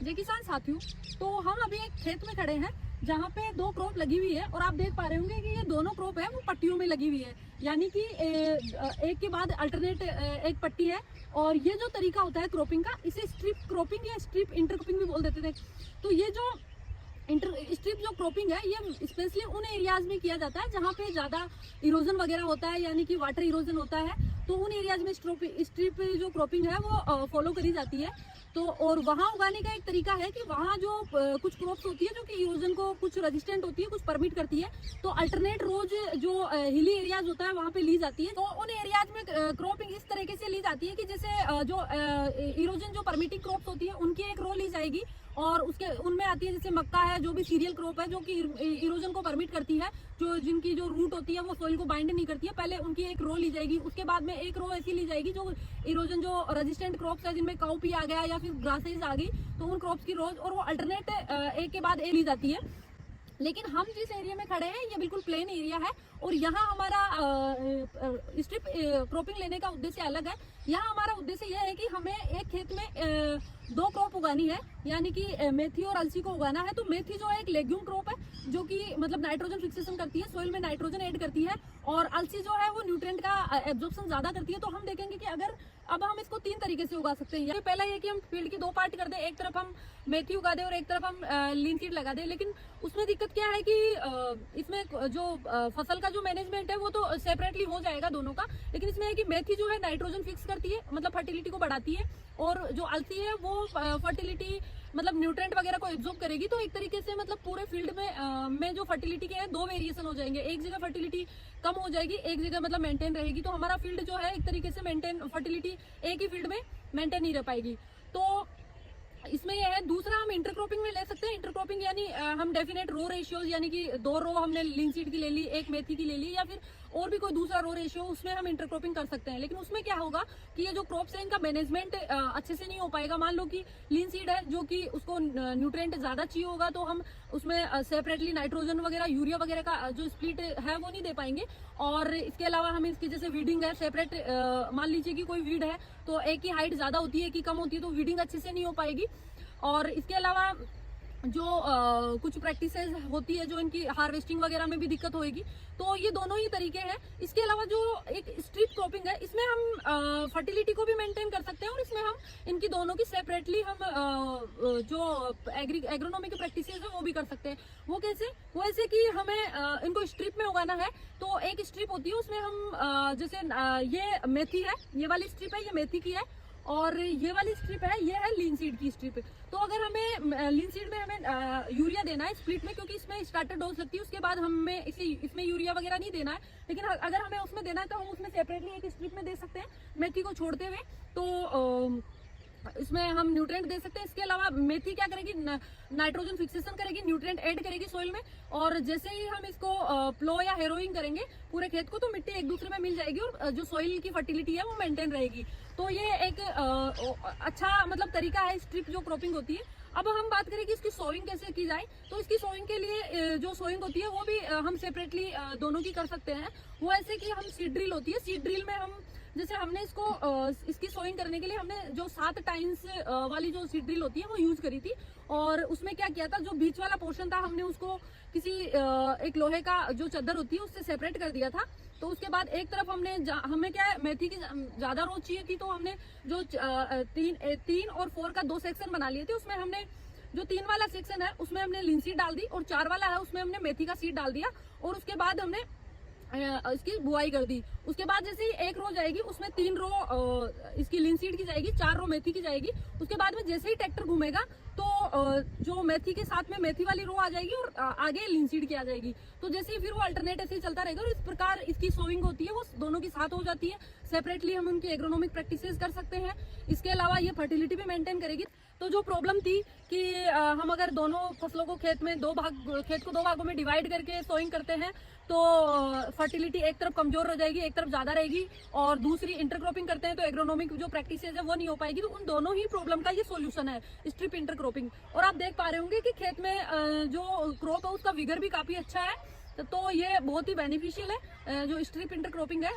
जय किसान साथियों, तो हम अभी एक खेत में खड़े हैं जहाँ पे दो क्रॉप लगी हुई है और आप देख पा रहे होंगे कि ये दोनों क्रॉप है वो पट्टियों में लगी हुई है, यानी कि एक के बाद अल्टरनेट एक पट्टी है। और ये जो तरीका होता है क्रॉपिंग का, इसे स्ट्रिप क्रॉपिंग या स्ट्रिप इंटरक्रॉपिंग भी बोल देते थे। तो ये जो स्ट्रिप जो क्रॉपिंग है ये स्पेशली उन एरियाज में किया जाता है जहाँ पे ज़्यादा इरोजन वगैरह होता है, यानी कि वाटर इरोजन होता है। तो उन एरियाज में स्ट्रिप जो क्रॉपिंग है वो फॉलो करी जाती है। तो और वहाँ उगाने का एक तरीका है कि वहाँ जो कुछ क्रॉप्स होती है जो कि इरोजन को कुछ रेजिस्टेंट होती है, कुछ परमिट करती है, तो अल्टरनेट रोज जो हिली एरियाज होता है वहाँ पे ली जाती है। तो उन एरियाज में क्रॉपिंग इस तरीके से ली जाती है कि जैसे जो इरोजन जो परमिटिंग क्रॉप्स होती है उनकी एक रो ली जाएगी और उसके उनमें आती है जैसे मक्का है, जो भी सीरियल क्रॉप है जो कि इरोजन को परमिट करती है, जो जिनकी जो रूट होती है वो सोइल को बाइंड नहीं करती है, पहले उनकी एक रो ली जाएगी। उसके बाद में एक रो ऐसी ली जाएगी जो इरोजन जो रेजिस्टेंट क्रॉप्स है जिनमें काउपी आ गया या फिर ग्रासेस आ गई, तो उन क्रॉप्स की रोज और वो अल्टरनेट एक के बाद एक ली जाती है। लेकिन हम जिस एरिया में खड़े हैं ये बिल्कुल प्लेन एरिया है और यहाँ हमारा स्ट्रिप क्रॉपिंग लेने का उद्देश्य अलग है। यहाँ हमारा उद्देश्य यह है कि हमें एक खेत में दो क्रॉप उगानी है, यानी कि मेथी और अलसी को उगाना है। तो मेथी जो है एक लेग्यूम क्रॉप है जो कि मतलब नाइट्रोजन फिक्सेशन करती है, सोइल में नाइट्रोजन ऐड करती है, और अलसी जो है वो न्यूट्रिएंट का एब्जॉर्प्शन ज्यादा करती है। तो हम देखेंगे कि अगर अब हम इसको तीन तरीके से उगा सकते हैं। पहला ये कि हम फील्ड की दो पार्ट कर दें, एक तरफ हम मेथी उगा दें और एक तरफ हम लीन सीड लगा दें। लेकिन उसमें दिक्कत क्या है कि इसमें जो फसल का जो मैनेजमेंट है वो तो सेपरेटली हो जाएगा दोनों का, लेकिन इसमें है कि मेथी जो है नाइट्रोजन फिक्स करती है, मतलब फर्टिलिटी को बढ़ाती है, और जो अलसी है वो फर्टिलिटी मतलब न्यूट्रिएंट वगैरह को एब्जॉर्ब करेगी। तो एक तरीके से मतलब पूरे फील्ड में जो फर्टिलिटी के हैं दो वेरिएशन हो जाएंगे, एक जगह फर्टिलिटी कम हो जाएगी, एक जगह मतलब मेंटेन रहेगी। तो हमारा फील्ड जो है एक तरीके से मेंटेन, फर्टिलिटी एक ही फील्ड में मेंटेन नहीं रह पाएगी। तो इसमें यह है। दूसरा हम इंटरक्रॉपिंग में ले सकते हैं। इंटरक्रॉपिंग यानी हम डेफिनेट रो रेशियोज, यानी कि दो रो हमने लिन सीड की ले ली, एक मेथी की ले ली, या फिर और भी कोई दूसरा रो रेशियो, उसमें हम इंटरक्रॉपिंग कर सकते हैं। लेकिन उसमें क्या होगा कि ये जो क्रॉप्स है इनका मैनेजमेंट अच्छे से नहीं हो पाएगा। मान लो कि लीन सीड है जो कि उसको न्यूट्रिएंट ज्यादा चाहिए होगा, तो हम उसमें सेपरेटली नाइट्रोजन वगैरह, यूरिया वगैरह का जो स्प्लिट है वो नहीं दे पाएंगे। और इसके अलावा हम इसकी जैसे वीडिंग है सेपरेट, मान लीजिए कि कोई वीड है तो एक की हाइट ज्यादा होती है कि कम होती है, तो वीडिंग अच्छे से नहीं हो पाएगी। और इसके अलावा जो कुछ प्रैक्टिसेस होती है जो इनकी हार्वेस्टिंग वगैरह में भी दिक्कत होगी। तो ये दोनों ही तरीके हैं। इसके अलावा जो एक स्ट्रिप क्रॉपिंग है इसमें हम फर्टिलिटी को भी मेंटेन कर सकते हैं और इसमें हम इनकी दोनों की सेपरेटली हम जो एग्रोनॉमी की प्रैक्टिसेस है वो भी कर सकते हैं। वो कैसे? वो ऐसे कि हमें इनको स्ट्रिप में उगाना है। तो एक स्ट्रिप होती है उसमें हम जैसे ये मेथी है, ये वाली स्ट्रिप है, ये मेथी की है, और ये वाली स्ट्रिप है ये है लीन सीड की स्ट्रिप। तो अगर हमें लीन सीड में हमें यूरिया देना है स्प्लिट में, क्योंकि इसमें स्टार्टर डोज लगती है, उसके बाद हमें इसमें यूरिया वगैरह नहीं देना है। लेकिन अगर हमें उसमें देना है तो हम उसमें सेपरेटली एक स्ट्रिप में दे सकते हैं मेथी को छोड़ते हुए। तो इसमें हम न्यूट्रिएंट दे सकते हैं। इसके अलावा मेथी क्या करेगी, नाइट्रोजन फिक्सेशन करेगी, न्यूट्रिएंट ऐड करेगी सोइल में, और जैसे ही हम इसको प्लो या हेरोइंग करेंगे पूरे खेत को, तो मिट्टी एक दूसरे में मिल जाएगी और जो सोइल की फर्टिलिटी है वो मेंटेन रहेगी। तो ये एक अच्छा मतलब तरीका है स्ट्रिप जो क्रॉपिंग होती है। अब हम बात करें कि इसकी सोइंग कैसे की जाए, तो इसकी सोइंग के लिए जो सोइंग होती है वो भी हम सेपरेटली दोनों की कर सकते हैं। वो ऐसे कि हम सीड ड्रिल होती है, सीड ड्रिल में हम जैसे हमने इसको इसकी सोइंग करने के लिए हमने जो 7 टाइम्स वाली जो सीड ड्रिल होती है वो यूज करी थी। और उसमें क्या किया था, जो बीच वाला पोर्शन था हमने उसको किसी एक लोहे का जो चादर होती है उससे सेपरेट कर दिया था। तो उसके बाद एक तरफ हमें क्या है, मेथी की ज्यादा रोज चाहिए थी, तो हमने जो 3 और 4 का 2 सेक्शन बना लिए थे। उसमें हमने जो 3 वाला सेक्शन है उसमें हमने लिन सीड डाल दी, और 4 वाला है उसमें हमने मेथी का सीड डाल दिया, और उसके बाद हमने इसकी बुआई कर दी। उसके बाद जैसे ही एक रो जाएगी उसमें 3 रो इसकी लिन सीड की जाएगी, 4 रो मेथी की जाएगी। उसके बाद में जैसे ही ट्रैक्टर घूमेगा तो जो मेथी के साथ में मेथी वाली रो आ जाएगी और आगे लिन सीड की आ जाएगी। तो जैसे ही फिर वो अल्टरनेट ऐसे ही चलता रहेगा, और इस प्रकार इसकी सोइंग होती है वो दोनों की साथ हो जाती है। सेपरेटली हम उनकी एग्रोनॉमिक प्रैक्टिसेस कर सकते हैं। इसके अलावा ये फर्टिलिटी भी मेंटेन करेगी। तो जो प्रॉब्लम थी कि हम अगर दोनों फसलों को खेत को 2 भागों में डिवाइड करके सोइंग करते हैं तो फर्टिलिटी एक तरफ कमजोर हो जाएगी, एक तरफ ज्यादा रहेगी, और दूसरी इंटरक्रॉपिंग करते हैं तो एग्रोनॉमिक जो प्रैक्टिसेस है वो नहीं हो पाएगी। तो उन दोनों ही प्रॉब्लम का ये सॉल्यूशन है स्ट्रिप इंटरक्रॉपिंग। और आप देख पा रहे होंगे कि खेत में जो क्रॉप है उसका विगर भी काफी अच्छा है। तो ये बहुत ही बेनिफिशियल है जो स्ट्रिप इंटरक्रॉपिंग है।